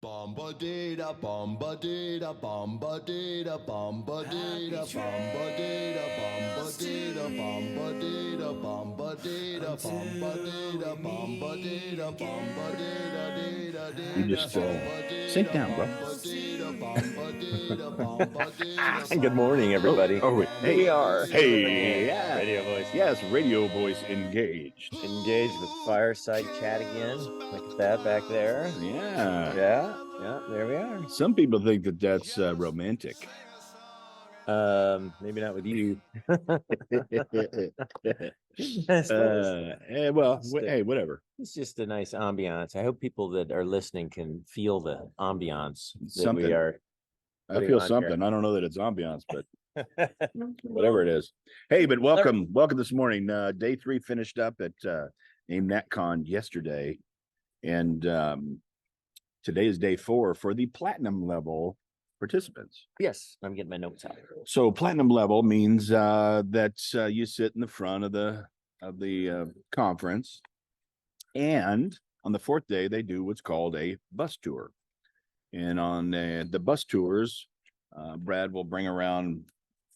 Bomba data, bomba data, bomba data, bomba data, bomba data, bomba data, bomba data, bomba data, bomba data, bomba data, bomba data, data, You just sink down, bro. Good morning, everybody. Oh, wait. Here we are. Hey, yeah. Radio voice. Yes, radio voice engaged. Engaged with fireside chat again. Look at that back there. Yeah. Yeah, there we are. Some people think that that's romantic. Maybe not with you. Hey, whatever. It's just a nice ambiance. I hope people that are listening can feel the ambiance that Something. we are. I feel something. Here. I don't know that it's ambiance, but whatever it is. Hey, but welcome this morning. Day 3 finished up at Aimnatcon yesterday, and today is day 4 for the platinum level participants. Yes, I'm getting my notes out. So platinum level means that you sit in the front of the conference, and on the 4th day they do what's called a bus tour. And on the bus tours, Brad will bring around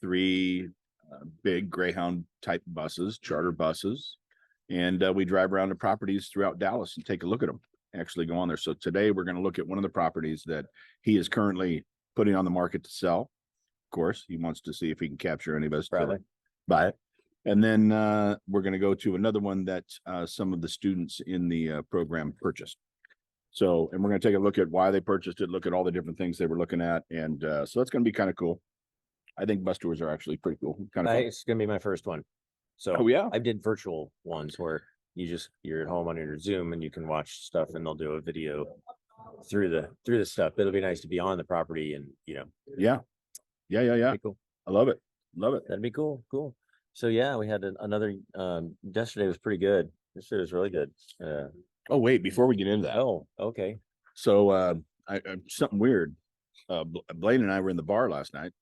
3 big Greyhound type buses, charter buses, and we drive around the properties throughout Dallas and take a look at them, actually go on there. So today we're going to look at one of the properties that he is currently putting on the market to sell. Of course, he wants to see if he can capture any of us to buy it. And then we're going to go to another one that some of the students in the program purchased. So, and we're going to take a look at why they purchased it, look at all the different things they were looking at. And so that's going to be kind of cool. I think bus tours are actually pretty cool. Kind of fun. It's going to be my first one. So I did virtual ones where you're at home on your Zoom and you can watch stuff and they'll do a video through the stuff. It'll be nice to be on the property and, Yeah. Cool. I love it. That'd be cool. So yeah, we had another, yesterday was pretty good. Yesterday was really good. Oh, wait, before we get into that. Oh, okay. So I something weird. Blaine and I were in the bar last night.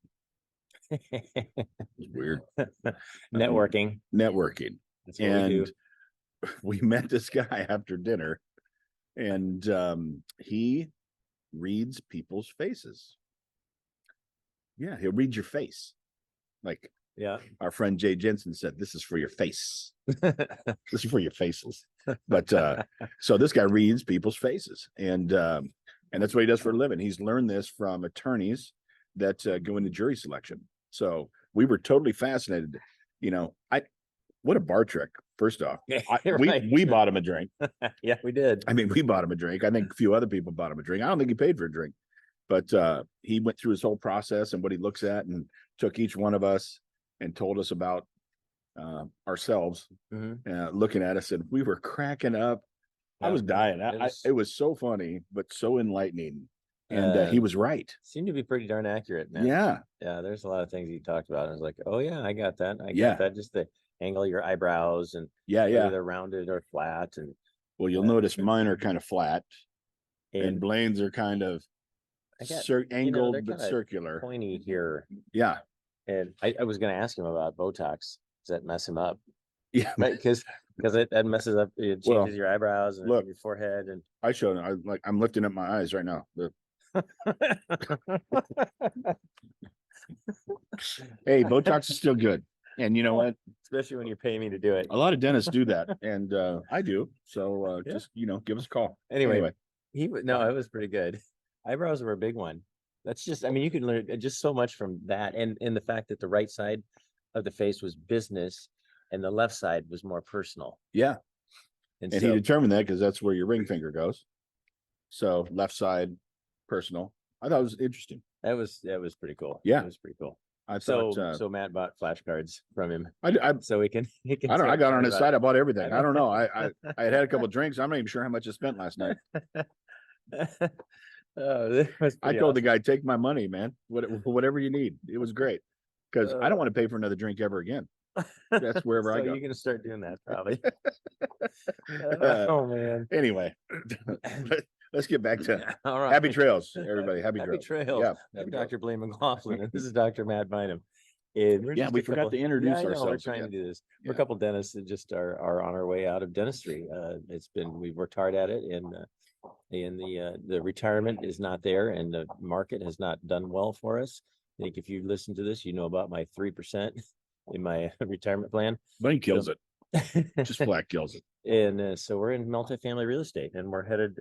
It's weird. Networking. That's what we do. We met this guy after dinner, and he reads people's faces. Yeah, he'll read your face. Like, yeah, our friend Jay Jensen said, "This is for your face." This is for your faces. But so this guy reads people's faces, and that's what he does for a living. He's learned this from attorneys that go into jury selection. So we were totally fascinated. What a bar trick. First off, right. we bought him a drink. Yeah, we did. I mean, we bought him a drink. I think a few other people bought him a drink. I don't think he paid for a drink, but he went through his whole process and what he looks at, and took each one of us and told us about ourselves, looking at us, and we were cracking up. I was dying. It was so funny, but so enlightening. And he was right. Seemed to be pretty darn accurate, man. Yeah. There's a lot of things he talked about. I was like, oh yeah, I got that. I got that. Just the angle of your eyebrows and whether they're rounded or flat. And well, you'll notice mine are kind of flat, and Blaine's are kind of angled but circular, pointy here. Yeah. And I was going to ask him about Botox. Does that mess him up? Yeah, right, because that messes up. It changes your eyebrows and your forehead. And I showed him. I'm lifting up my eyes right now. Hey, Botox is still good, and you know what? Especially when you're paying me to do it. A lot of dentists do that, and I do. So just give us a call. Anyway, it was pretty good. Eyebrows were a big one. That's just, you can learn just so much from that, and the fact that the right side of the face was business and the left side was more personal. Yeah, and he determined that because that's where your ring finger goes. So left side, personal. I thought it was interesting. That was pretty cool. Yeah, it was pretty cool. So Matt bought flashcards from him. So he can. I don't know. I got on his side. I bought everything. I don't know. I had a couple of drinks. I'm not even sure how much I spent last night. I told the guy, take my money, man. Whatever you need. It was great because I don't want to pay for another drink ever again. That's wherever I go. You're gonna start doing that probably. Oh man. Anyway, let's get back to happy trails, everybody. Happy trails. Yeah. I'm Dr. Blaine McLaughlin, and this is Dr. Matt Bynum. And we forgot to introduce ourselves. We're trying to do this. We're a couple dentists that just are on our way out of dentistry. We've worked hard at it, and the retirement is not there, and the market has not done well for us. I think if you listen to this, you know about my 3% in my retirement plan. Blaine kills So- it. Just flat kills it. And so we're in multifamily real estate, and we're headed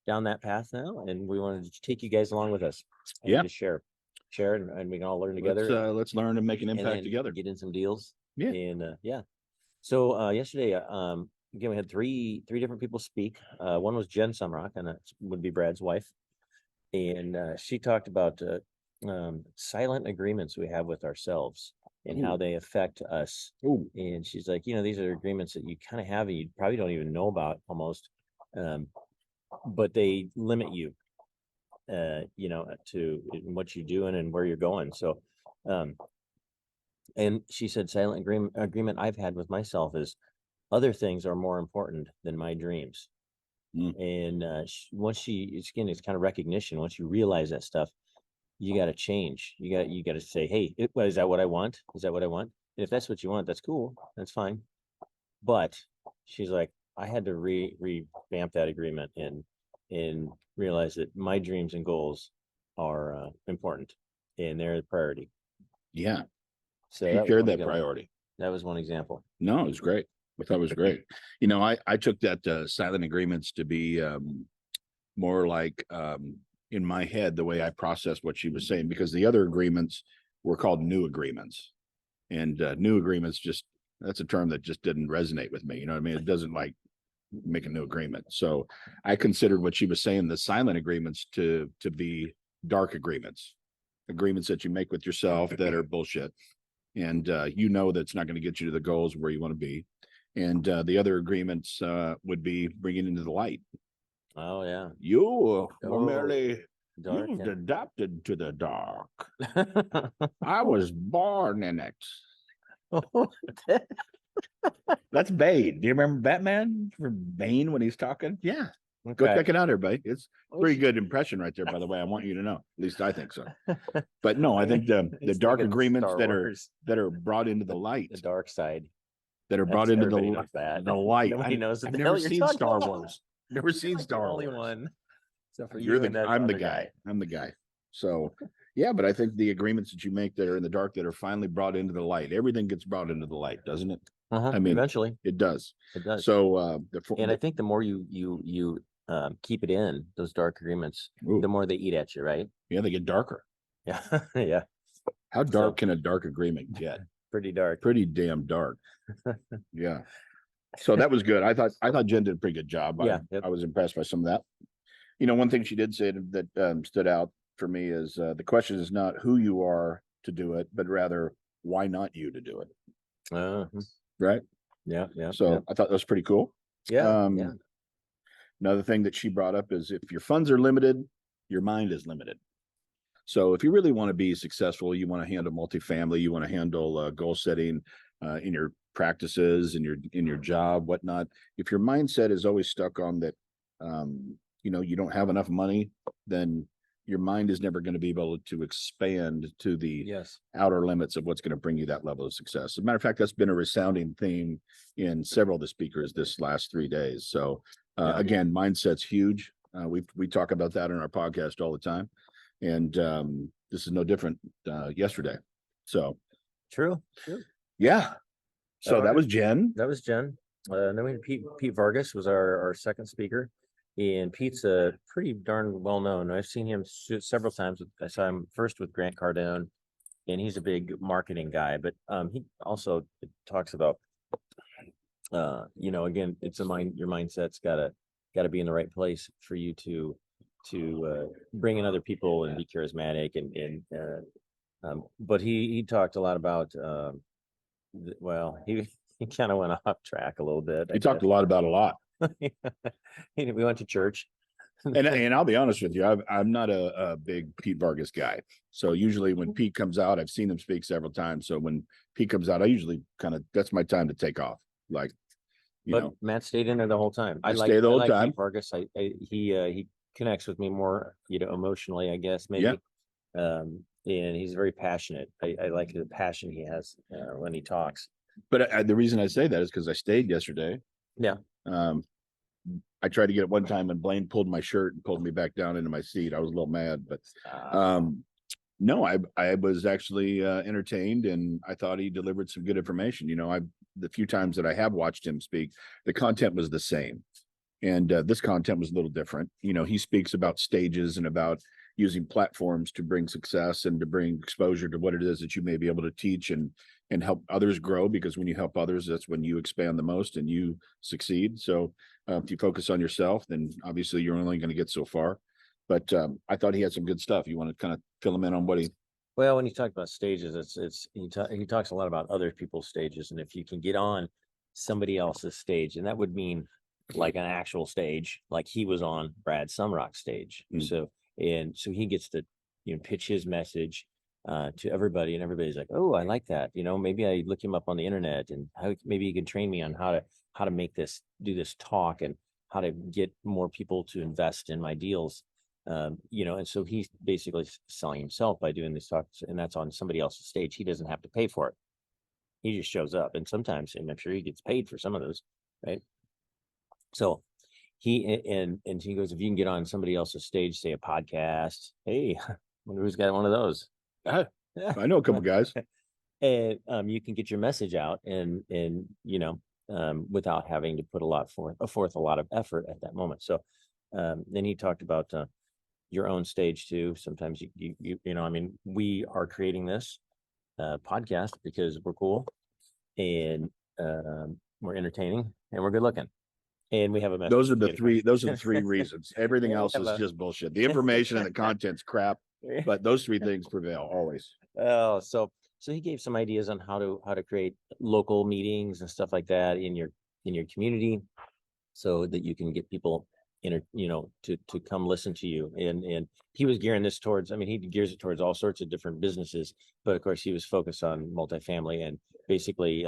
down that path now, and we wanted to take you guys along with us. And Yeah. just share, and we can all learn together. Let's learn and make an and impact then together. Get in some deals. Yeah. And yeah. So yesterday, again, we had three different people speak. One was Jen Sumrock, and that would be Brad's wife, and she talked about silent agreements we have with ourselves and how they affect us. Ooh. And she's like, these are agreements that you kind of have and you probably don't even know about almost, but they limit you, to what you're doing and where you're going. So, and she said, silent agreement I've had with myself is other things are more important than my dreams. And it's kind of recognition. Once you realize that stuff, you got to change. You got to say, hey, is that what I want? Is that what I want? And if that's what you want, that's cool. That's fine. But she's like, I had to revamp that agreement and realize that my dreams and goals are important and they're the priority. Yeah. So She that was shared one that example. priority. That was one example. No, it was great. I thought it was great. I took that silent agreements to be more like in my head, the way I processed what she was saying, because the other agreements were called new agreements. And new agreements, that's a term that just didn't resonate with me. You know what I mean? It doesn't like make a new agreement. So I considered what she was saying, the silent agreements, to be dark agreements that you make with yourself that are bullshit. And that's not going to get you to the goals where you want to be. And the other agreements would be bringing into the light. Oh yeah. You were merely Dark, moved, yeah. adopted to the dark. I was born in it. That's Bane. Do you remember Batman for Bane when he's talking? Yeah. Go check it out, everybody. It's pretty good impression right there, by the way. I want you to know. At least I think so. But no, I think the dark agreements that are brought into the light, the dark side, that are brought into everybody knows that. the light. Nobody knows what I've the never hell you're seen talking Star about. Wars. Never seen You're Star the only Wars. one. Except for You're you and that I'm the other guy. I'm the guy. So yeah, but I think the agreements that you make that are in the dark that are finally brought into the light, everything gets brought into the light, doesn't it? I mean, eventually it does. it does. So and I think the more you keep it in those dark agreements, the more they eat at you, right? Yeah, they get darker. Yeah. Yeah. How dark can a dark agreement get? Pretty dark. Pretty damn dark. Yeah. So that was good. I thought Jen did a pretty good job. Yeah. I was impressed by some of that. One thing she did say that stood out for me is the question is not who you are to do it, but rather why not you to do it. Right. Yeah. Yeah. So I thought that was pretty cool. Yeah. Another thing that she brought up is if your funds are limited, your mind is limited. So if you really want to be successful, you want to handle multifamily, you want to handle goal setting in your practices, in your job, whatnot. If your mindset is always stuck on that, you don't have enough money, then your mind is never going to be able to expand to the outer limits of what's going to bring you that level of success. As a matter of fact, that's been a resounding theme in several of the speakers this last 3 days. So again, mindset's huge. We talk about that in our podcast all the time. And this is no different yesterday. So True. Yeah. So that was Jen. Then we had Pete Vargas was our second speaker. And Pete's pretty darn well known. I've seen him several times. I saw him first with Grant Cardone, and he's a big marketing guy. But he also talks about, again, it's your mindset's gotta be in the right place for you to bring in other people and be charismatic. But he talked a lot about, he kind of went off track a little bit. He talked a lot about a lot. We went to church. And I'll be honest with you, I'm not a big Pete Vargas guy. So usually when Pete comes out, I've seen him speak several times. So when Pete comes out, I usually that's my time to take off. Like, Matt stayed in there the whole time. I stay the whole time. Pete Vargas. He connects with me more, emotionally, I guess, maybe. Yeah. And he's very passionate. I like the passion he has when he talks. But the reason I say that is because I stayed yesterday. Yeah. I tried to get it one time and Blaine pulled my shirt and pulled me back down into my seat. I was a little mad, but no, I was actually entertained, and I thought he delivered some good information. The few times that I have watched him speak, the content was the same, and this content was a little different. He speaks about stages and about using platforms to bring success and to bring exposure to what it is that you may be able to teach and help others grow, because when you help others, that's when you expand the most and you succeed. So if you focus on yourself, then obviously you're only going to get so far. But I thought he had some good stuff. You want to kind of fill him in on what he... Well, when you talk about stages, he talks a lot about other people's stages, and if you can get on somebody else's stage, and that would mean like an actual stage, like he was on Brad Sumrock's stage. So he gets to pitch his message to everybody, and everybody's like, oh, I like that. Maybe I look him up on the internet, and maybe he can train me on how to do this talk, and how to get more people to invest in my deals. And so he's basically selling himself by doing this talk, and that's on somebody else's stage. He doesn't have to pay for it. He just shows up, and sometimes, and I'm sure he gets paid for some of those, right? So he goes, if you can get on somebody else's stage, say a podcast, hey, wonder who's got one of those. I know a couple guys. And you can get your message out, and without having to put forth a lot of effort at that moment. So then he talked about your own stage too. Sometimes we are creating this podcast because we're cool, and we're entertaining, and we're good looking, and we have a message. Those are the three reasons. Everything else is just bullshit. The information and the content's crap, but those three things prevail always. Oh, so he gave some ideas on how to create local meetings and stuff like that in your community, so that you can get people to come listen to you. And he was gearing this towards, he gears it towards all sorts of different businesses, but of course he was focused on multifamily and basically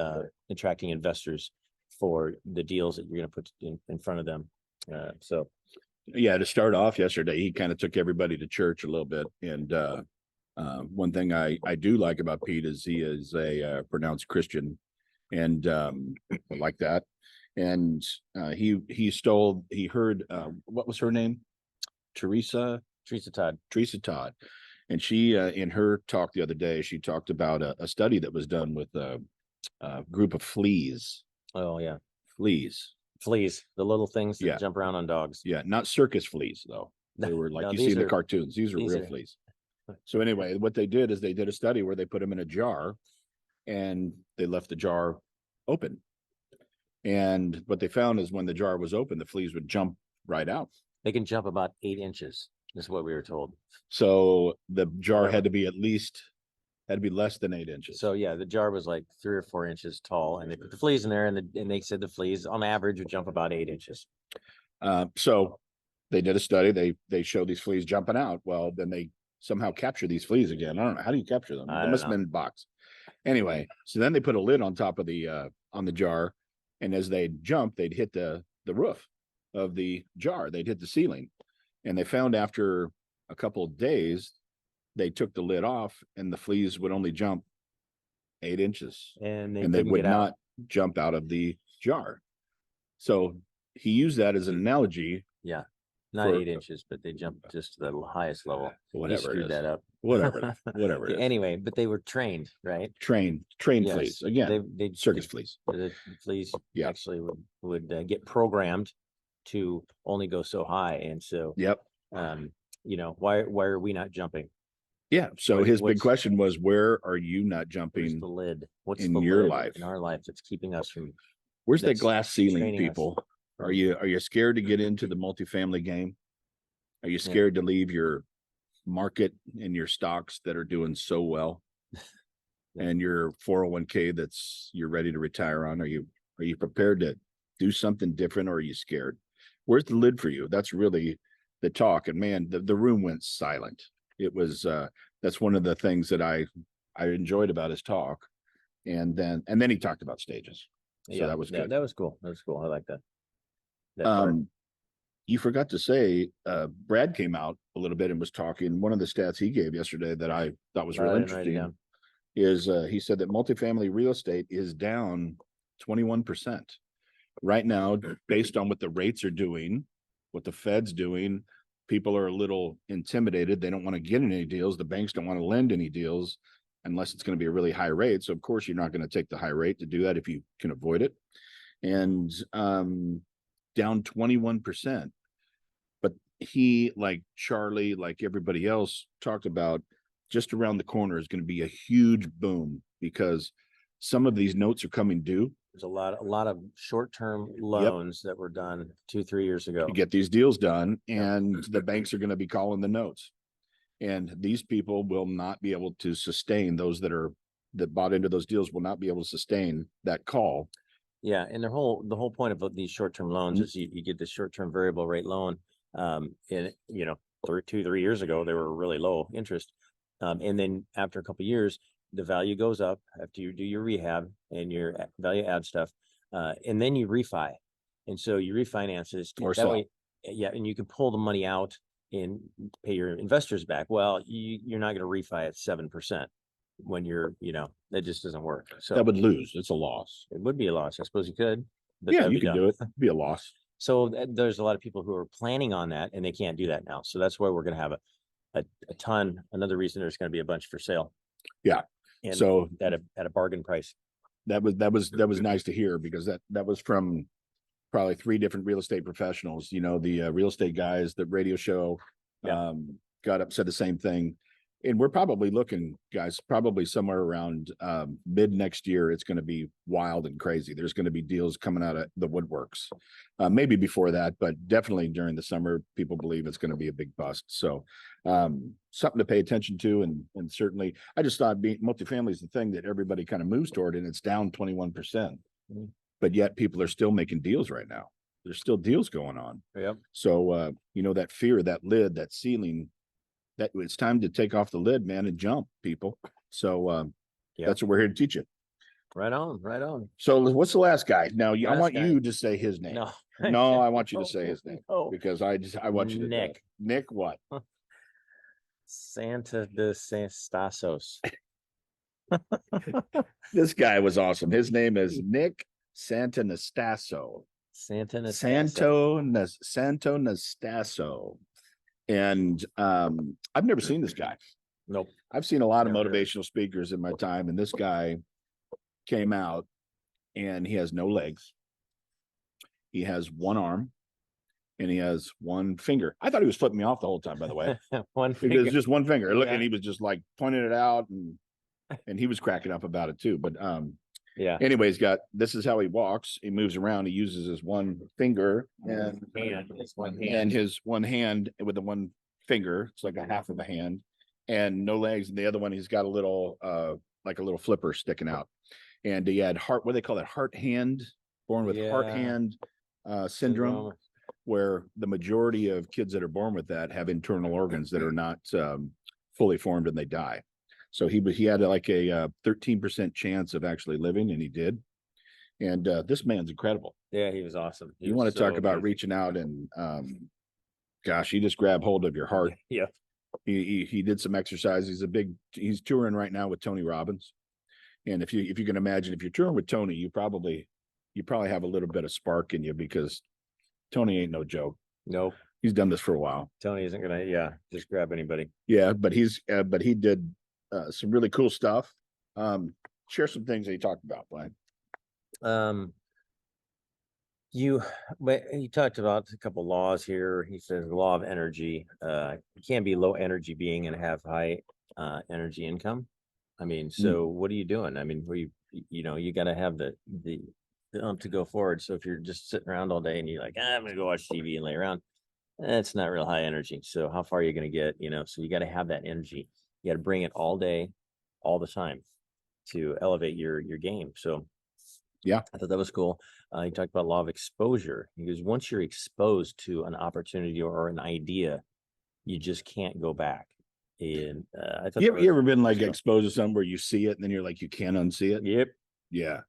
attracting investors for the deals that you're going to put in front of them. To start off yesterday, he kind of took everybody to church a little bit. And one thing I do like about Pete is he is a pronounced Christian, and I like that. And he heard what was her name? Teresa Todd. And she in her talk the other day, she talked about a study that was done with a group of fleas. Oh yeah, fleas, the little things that jump around on dogs. Yeah, not circus fleas though. They were like you see in the cartoons. These are real fleas. So anyway, what they did is they did a study where they put them in a jar, and they left the jar open. And what they found is when the jar was open, the fleas would jump right out. They can jump about 8 inches. Is what we were told. So the jar had to be less than 8 inches. So yeah, the jar was like 3 or 4 inches tall, and they put the fleas in there, and they said the fleas on average would jump about 8 inches. So they did a study. They showed these fleas jumping out. Well, then they somehow capture these fleas again. I don't know. How do you capture them? They must have been in a box. Anyway, so then they put a lid on top of on the jar, and as they jump, they'd hit the roof of the jar. They'd hit the ceiling. And they found after a couple of days, they took the lid off, and the fleas would only jump 8 inches, and they would not jump out of the jar. So he used that as an analogy. Yeah, not 8 inches, but they jumped just to the highest level. Whatever it is. That up. Whatever it is. Anyway, but they were trained, right? Trained fleas again. They circus fleas. The fleas actually would get programmed to only go so high, and so why are we not jumping? Yeah. So his big question was, where are you not jumping? Where's the lid? What's in the your lid life? In our life that's keeping us from? Where's that glass ceiling, people? Are you scared to get into the multifamily game? Are you scared to leave your market and your stocks that are doing so well, and your 401k you're ready to retire on? Are you prepared to do something different, or are you scared? Where's the lid for you? That's really the talk. And man, the room went silent. It was that's one of the things that I enjoyed about his talk. And then he talked about stages. So that was good. That was cool. I like that. You forgot to say, Brad came out a little bit and was talking. One of the stats he gave yesterday that I thought was real interesting is he said that multifamily real estate is down 21%. right now, based on what the rates are doing, what the Fed's doing, people are a little intimidated. They don't want to get any deals. The banks don't want to lend any deals unless it's going to be a really high rate. So of course you're not going to take the high rate to do that if you can avoid it. And down 21%. But he, like Charlie, like everybody else talked about, just around the corner is going to be a huge boom because some of these notes are coming due. There's a lot of short-term loans that were done 2-3 years ago to get these deals done, and the banks are going to be calling the notes. And these people will not be able to sustain, those that bought into those deals will not be able to sustain that call. Yeah, and the whole point of these short-term loans is you get the short-term variable rate loan. And 2-3 years ago, they were really low interest. And then after a couple of years, the value goes up after you do your rehab and your value add stuff. And then you refi. And so you refinance this Or that sell. way, yeah, and you can pull the money out and pay your investors back. Well, you're not going to refi at 7% when that just doesn't work. So That would lose. It's a loss. it would be a loss. I suppose you could. But Yeah, that'd you be can dumb. do it. It'd be a loss. So there's a lot of people who are planning on that and they can't do that now. So that's why we're going to have a ton. Another reason there's going to be a bunch for sale. Yeah. And So at a bargain price. that was nice to hear, because that was from probably 3 different real estate professionals. The real estate guys, the radio show, Yeah. got up, said the same thing. And we're probably looking, guys, probably somewhere around mid next year, it's going to be wild and crazy. There's going to be deals coming out of the woodworks. Maybe before that, but definitely during the summer, people believe it's going to be a big bust. So something to pay attention to. And certainly, I just thought multifamily is the thing that everybody kind of moves toward, and it's down 21%. But yet people are still making deals right now. There's still deals going on. Yep. So, that fear, that lid, that ceiling, that it's time to take off the lid, man, and jump, people. So that's what we're here to teach you. Right on. Right on. So what's the last guy? Now, I Last want guy. you to say his name. No. No, I want you to say his name Oh, because I want you to Nick. Nick what? Santa de Stasos. This guy was awesome. His name is Nick Santanastasso. Santo Nastasso. And I've never seen this guy. Nope. I've seen a lot of Never. motivational speakers in my time, and this guy came out and he has no legs. He has one arm and he has one finger. I thought he was flipping me off the whole time, by the way. One Because finger. it's just one finger. Look, Yeah. and he was just like pointing it out, and he was cracking up about it too. But Yeah. anyways, this is how he walks. He moves around. He uses his one finger and It's one hand. and his one hand with the one finger. It's like a half of a hand, and no legs. And the other one, he's got a little like a little flipper sticking out. And he had what do they call that? Heart hand, born with heart Yeah. hand syndrome, where the majority of kids that are born with that have internal organs that are not fully formed and they die. So he had like a 13% chance of actually living, and he did. And this man's incredible. Yeah, he was awesome. You want to talk about reaching out and gosh, he just grabbed hold of your heart. Yeah. He did some exercise. He's touring right now with Tony Robbins. And if you can imagine, if you're touring with Tony, you probably have a little bit of spark in you, because Tony ain't no joke. Nope. He's done this for a while. Tony isn't gonna, just grab anybody. Yeah, but he did some really cool stuff. Share some things that he talked about, Blaine. You talked about a couple laws here. He says the law of energy. You can't be low energy being and have high energy income. I mean, so what are you doing? I mean, you got to have the to go forward. So if you're just sitting around all day and you're like, I'm gonna go watch TV and lay around, that's not real high energy. So how far are you gonna get? So you got to have that energy. You got to bring it all day, all the time, to elevate your game. So yeah, I thought that was cool. He talked about law of exposure. He goes, once you're exposed to an opportunity or an idea, you just can't go back. And I thought you ever been like exposed to something where you see it and then you're like, you can't unsee it? Yep. Yeah.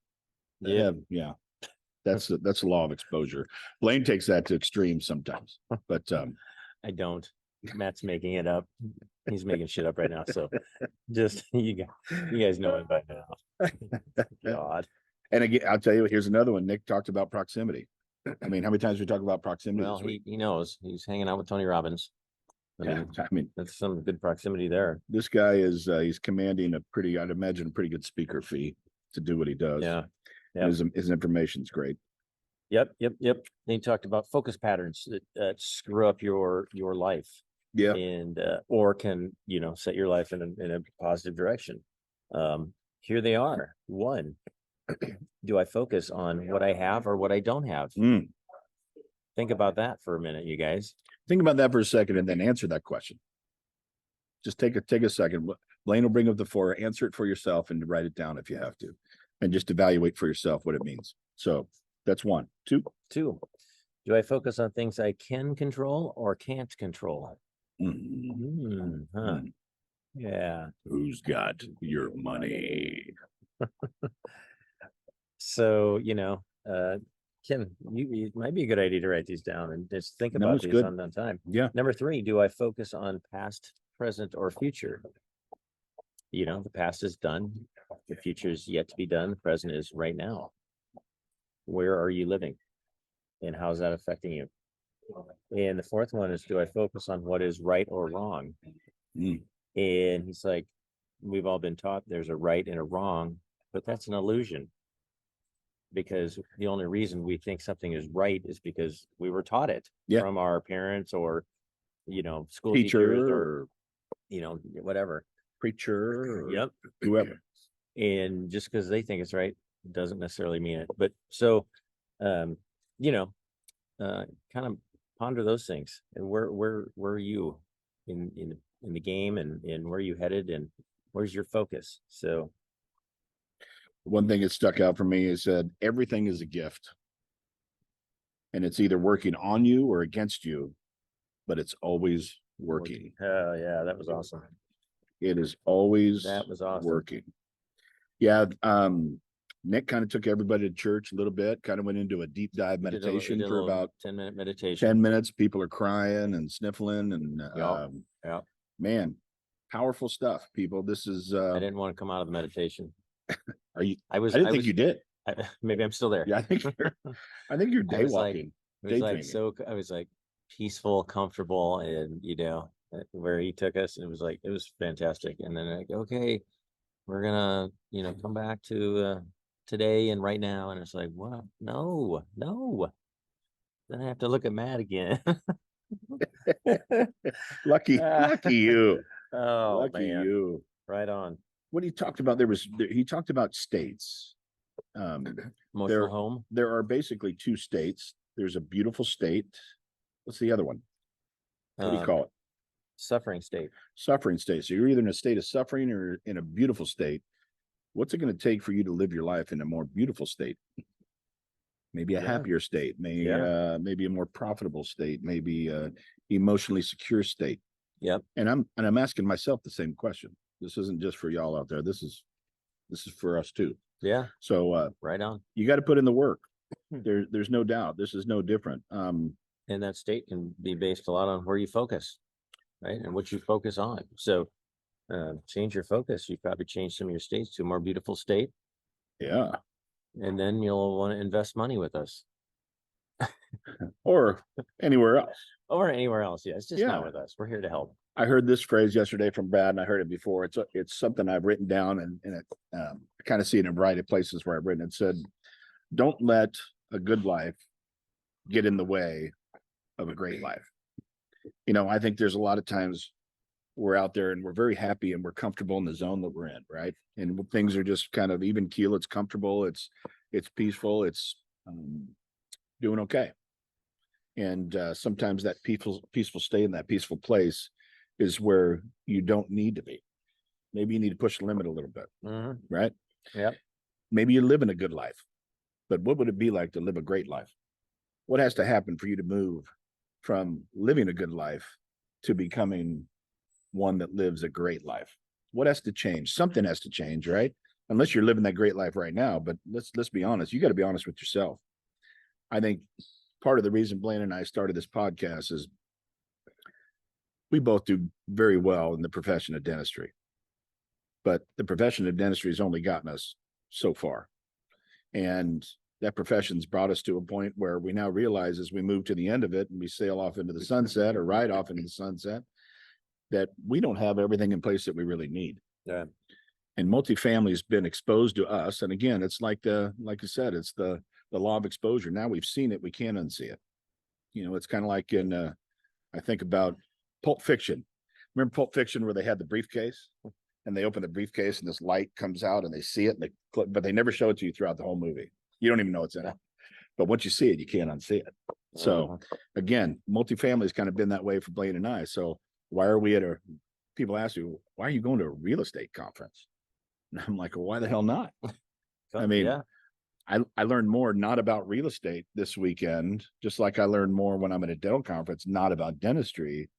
Yeah. Yeah. That's the law of exposure. Blaine takes that to extremes sometimes, but I don't. Matt's making it up. He's making shit up right now. So just you guys know it by now. God. And again, I'll tell you, here's another one. Nick talked about proximity. I mean, how many times we talk about proximity Well, this week? he knows he's hanging out with Tony Robbins. I mean, That's some good proximity there. this guy is he's commanding a pretty, I'd imagine, a pretty good speaker fee to do what he does. Yeah. And his information's great. Yep. And he talked about focus patterns that screw up your life. Yeah. And or can, set your life in a positive direction. Here they are. One, do I focus on what I have or what I don't have? Think about that for a minute, you guys. Think about that for a second and then answer that question. Just take a second. Blaine will bring up the four, answer it for yourself and write it down if you have to, and just evaluate for yourself what it means. So that's one. Two, do I focus on things I can control or can't control? Yeah. Who's got your money? So, Kim, it might be a good idea to write these down and just think No, about it's these good. on that time. Yeah. Number 3, do I focus on past, present, or future? The past is done. The future is yet to be done. The present is right now. Where are you living? And how's that affecting you? And the fourth one is, do I focus on what is right or wrong? And he's like, we've all been taught there's a right and a wrong, but that's an illusion. Because the only reason we think something is right is because we were taught it from our parents or, school teachers or, whatever. Preacher. Yep. Whoever. And just because they think it's right doesn't necessarily mean it. But so, kind of ponder those things. And where are you in the game, and where are you headed, and where's your focus? So one thing that stuck out for me is that everything is a gift, and it's either working on you or against you, but it's always working. Oh yeah, that was awesome. It is always awesome. working. Yeah. Nick kind of took everybody to church a little bit, kind of went into a deep dive meditation for about 10-minute meditation. 10 minutes. People are crying and sniffling and man, powerful stuff, people. This is I didn't want to come out of the meditation. I didn't think you did. Maybe I'm still there. Yeah, I think you're day walking. I was like peaceful, comfortable, and where he took us, and it was fantastic. And then okay, we're gonna come back to today and right now, and it's like, what? No, then I have to look at Matt again. lucky you. Oh, lucky man. you. Right on. What he talked about, he talked about states. Emotional home. There are basically 2 states. There's a beautiful state. What's the other one? What do you call it? Suffering state. Suffering state. So you're either in a state of suffering or in a beautiful state. What's it going to take for you to live your life in a more beautiful state? Maybe a happier state, maybe a more profitable state, maybe a emotionally secure state. Yep. And I'm asking myself the same question. This isn't just for y'all out there. This is for us too. Yeah. So right on. You got to put in the work. There's no doubt. This is no different. And that state can be based a lot on where you focus, right? And what you focus on. So change your focus. You probably change some of your states to a more beautiful state. Yeah. And then you'll want to invest money with us. Or anywhere else. Yeah. It's just not with us. We're here to help. I heard this phrase yesterday from Brad, and I heard it before. It's something I've written down, and I kind of see it in a variety of places where I've written. It said, "Don't let a good life get in the way of a great life." I think there's a lot of times we're out there and we're very happy and we're comfortable in the zone that we're in, right? And things are just kind of even keel. It's comfortable. It's peaceful. It's doing okay. And sometimes that peaceful state in that peaceful place is where you don't need to be. Maybe you need to push the limit a little bit, right? Yep. Maybe you're living a good life, but what would it be like to live a great life? What has to happen for you to move from living a good life to becoming one that lives a great life? What has to change? Something has to change, right? Unless you're living that great life right now. But let's be honest. You got to be honest with yourself. I think part of the reason Blaine and I started this podcast is we both do very well in the profession of dentistry, but the profession of dentistry has only gotten us so far. And that profession's brought us to a point where we now realize as we move to the end of it and we sail off into the sunset or ride off into the sunset, that we don't have everything in place that we really need. Yeah. And multifamily has been exposed to us. And again, it's like you said, it's the law of exposure. Now we've seen it, we can't unsee it. You know, it's kind of like in, I think about Pulp Fiction. Remember Pulp Fiction where they had the briefcase and they open the briefcase and this light comes out and they see it, and but they never show it to you throughout the whole movie. You don't even know it's in it. But once you see it, you can't unsee it. So again, multifamily has kind of been that way for Blaine and I. So why are we people ask you, why are you going to a real estate conference? And I'm like, well, why the hell not? I mean, yeah. I learned more not about real estate this weekend, just like I learned more when I'm at a dental conference, not about dentistry,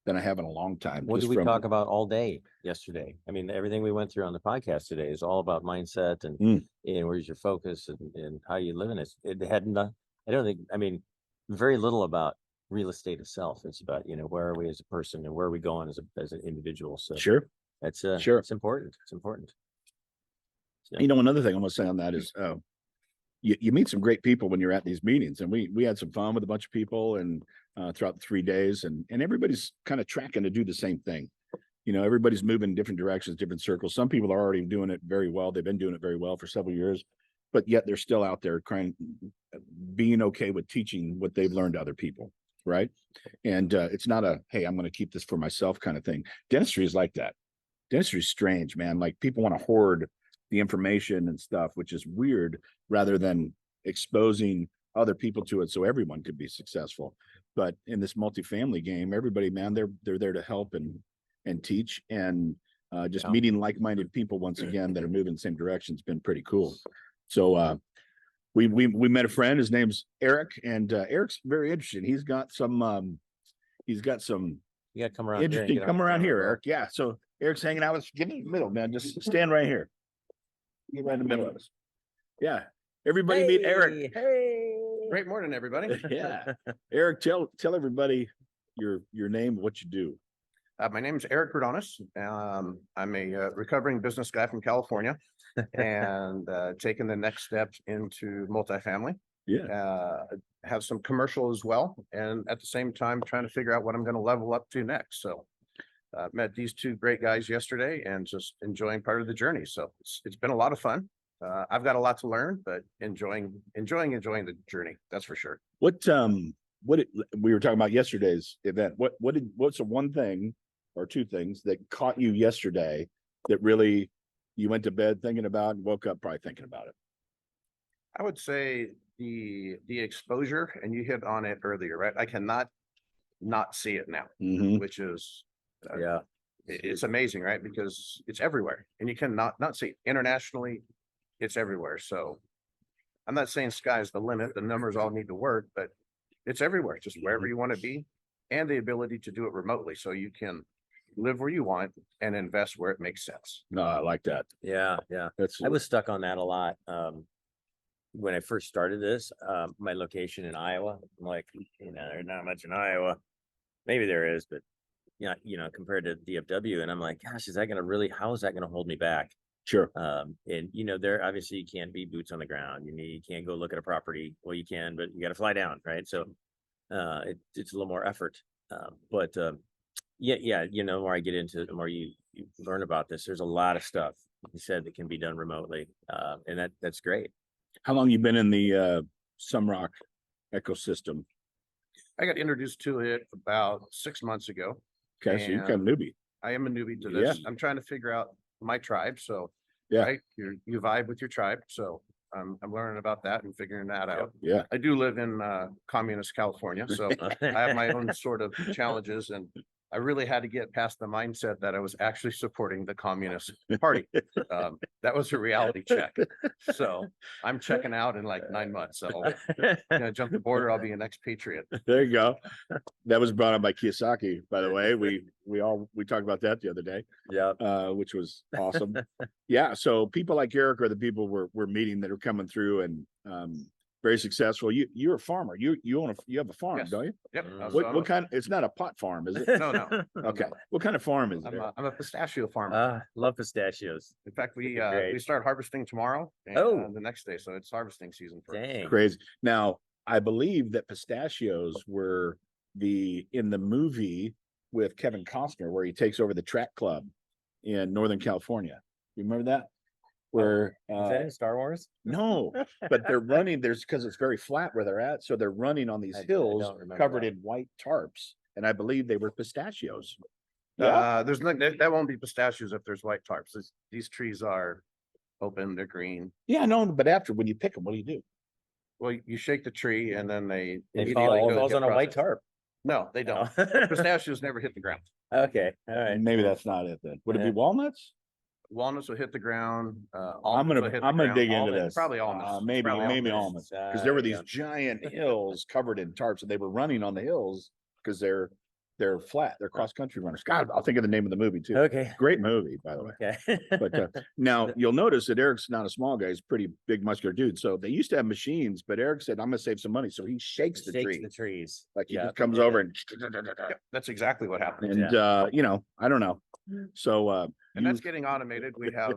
than I have in a long time. What did we talk about all day yesterday? I mean, everything we went through on the podcast today is all about mindset and where's your focus and how you live in it. It had not, I don't think, I mean, very little about real estate itself. It's about, you know, where are we as a person and where are we going as an individual? So Sure. that's Sure. It's important. It's important. So, You know, another thing I want to say on that is you meet some great people when you're at these meetings, and we had some fun with a bunch of people and throughout the 3 days, and everybody's kind of tracking to do the same thing. You know, everybody's moving in different directions, different circles. Some people are already doing it very well. They've been doing it very well for several years, but yet they're still out there being okay with teaching what they've learned to other people. Right. And it's not hey, I'm going to keep this for myself kind of thing. Dentistry is like that. Dentistry is strange, man. Like people want to hoard the information and stuff, which is weird, rather than exposing other people to it so everyone could be successful. But in this multifamily game, everybody, man, they're there to help and teach, and just meeting like-minded people once again that are moving the same direction has been pretty cool. So we met a friend. His name's Eric, and Eric's very interesting. He's got some you got to come around interesting. here Come around here, Eric. Yeah. So Eric's hanging out with us. Give me the middle, man. Just stand right here. Get right in the middle of us. Yeah. Everybody meet Eric. Hey. Great morning, everybody. Yeah. Eric, tell everybody your name, what you do. My name is Eric Rodonis. I'm a recovering business guy from California and taking the next steps into multifamily. Yeah. Have some commercial as well. And at the same time, trying to figure out what I'm going to level up to next. So met these two great guys yesterday and just enjoying part of the journey. So it's been a lot of fun. I've got a lot to learn, but enjoying the journey. That's for sure. What we were talking about yesterday's event. What's the one thing or two things that caught you yesterday that really you went to bed thinking about and woke up probably thinking about it? I would say the exposure, and you hit on it earlier, right? I cannot not see it now, which is it's amazing, right? Because it's everywhere, and you cannot not see it. Internationally, it's everywhere. So I'm not saying sky's the limit. The numbers all need to work, but it's everywhere, just wherever you want to be, and the ability to do it remotely, so you can live where you want and invest where it makes sense. No, I like that. Yeah. I was stuck on that a lot. When I first started this, my location in Iowa, I'm like, you know, there's not much in Iowa. Maybe there is, but yeah, you know, compared to DFW, and I'm like, gosh, how is that going to hold me back? Sure. And you know, there obviously you can't be boots on the ground. You can't go look at a property. Well, you can, but you got to fly down, right? So it's a little more effort. But yeah, you know, the more I get into it, the more you learn about this. There's a lot of stuff you said that can be done remotely, and that's great. How long you been in the Sumrock ecosystem? I got introduced to it about 6 months ago. Okay, so you're kind of newbie. I am a newbie to this. I'm trying to figure out my tribe. So right, you vibe with your tribe. So I'm learning about that and figuring that out. Yeah. I do live in communist California, so I have my own sort of challenges, and I really had to get past the mindset that I was actually supporting the Communist Party. That was a reality check. So I'm checking out in like 9 months. So jump the border, I'll be an expatriate. There you go. That was brought up by Kiyosaki, by the way. We talked about that the other day. Yeah. Which was awesome. Yeah. So people like Eric are the people we're meeting that are coming through, and very successful. You're a farmer. You have a farm, Yes. don't you? Yep. Mm. What kind? It's not a pot farm, is it? No, no. Okay. What kind of farm is it? I'm a pistachio farmer. Love pistachios. In fact, we Great. start harvesting tomorrow and the next day, so it's harvesting season for us. Dang. Crazy. Now, I believe that pistachios were in the movie with Kevin Costner where he takes over the track club in Northern California. You remember that? Where Is that in Star Wars? no, but they're running because it's very flat where they're at, so they're running on these I hills don't remember covered that. in white tarps, and I believe they were pistachios. There's no, that won't be pistachios if there's white tarps. These trees are open, they're green. Yeah, no, but after when you pick them, what do? Well, you shake the tree and then they It immediately go falls get on a white processed. tarp. No, they don't. No. Pistachios never hit the ground. Okay, all right. Maybe that's not it then. Would it be Yeah. walnuts? Walnuts will hit the ground. I'm Almonds will hit the gonna ground. dig into Almonds, this. Probably almonds. Maybe Probably almonds, because there were these yeah. giant hills covered in tarps, and they were running on the hills because they're flat. They're cross country runners. God, I'll think of the name of the movie too. Okay. Great movie, by the way. Okay. But now you'll notice that Eric's not a small guy; he's a pretty big, muscular dude. So they used to have machines, but Eric said, "I'm gonna save some money," so he shakes the tree. the trees. Like he Yeah. just comes over and Yep, that's exactly what happened. and I don't know. So And that's getting automated. We have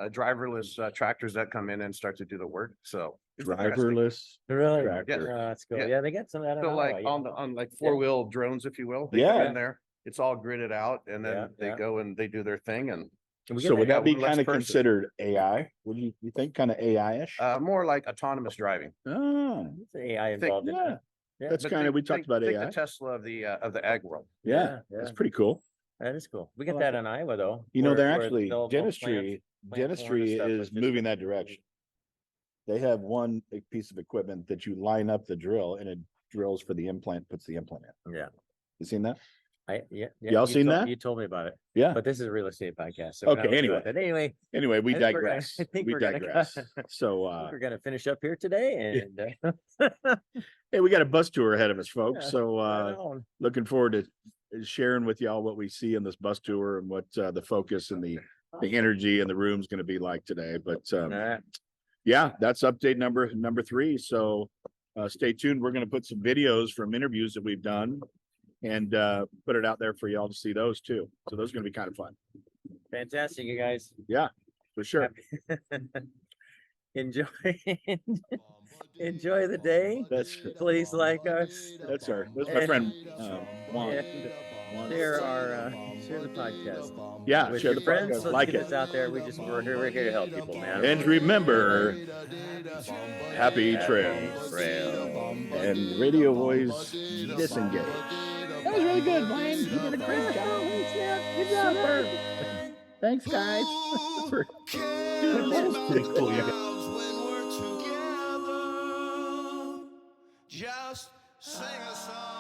driverless tractors that come in and start to do the work. So it's interesting. driverless Really? tractor. Oh, that's cool. Yeah. Yeah, they got some. I don't So know. like yeah. on like 4-wheel drones, if you will, they come Yeah. in there. It's all gridded out, and then Yeah, they yeah. go and they do their thing, and Can we get So would that that be one less kind of person. considered AI? Would you think kind of AI-ish? more like autonomous driving. Oh, It's AI think- involved in yeah. that. Yeah. That's But kind of think- we talked think- about think AI. the Tesla of the ag world. Yeah, Yeah, that's yeah. pretty cool. That is cool. We get like that in Iowa though. You know, where- they're where actually they'll dentistry. plant corn and Dentistry stuff is with moving just- that direction. They have one piece of equipment that you line up the drill and it drills for the implant, puts the implant in. Yeah. You seen that? Yeah. Y'all seen that? You told me about it, Yeah. but this is a real estate podcast. So Okay, we're not anyway. about that. Anyway, Anyway, we I think we're gonna- digress. I think We we're gonna digress. So, we're gonna finish up here today, and hey, we got a bus tour ahead of us, folks. Yeah, So, right on. looking forward to sharing with y'all what we see in this bus tour and what the focus and the energy in the room's going to be like today. But All right. yeah, that's update number 3. So stay tuned. We're going to put some videos from interviews that we've done and put it out there for y'all to see those too. So those are going to be kind of fun. Fantastic, you guys. For sure. Enjoy enjoy the day. That's Please like us. that's my friend Juan. And share the podcast. Yeah, With share your the friends. podcast. So Like that's it. out there. We're here to help people, man. And remember, happy trail. Trail. And radio voice disengage. That was really good, Blaine. You did a great job. Good job, Bert. Thanks, guys. That was pretty cool. You guys. Just sing a song.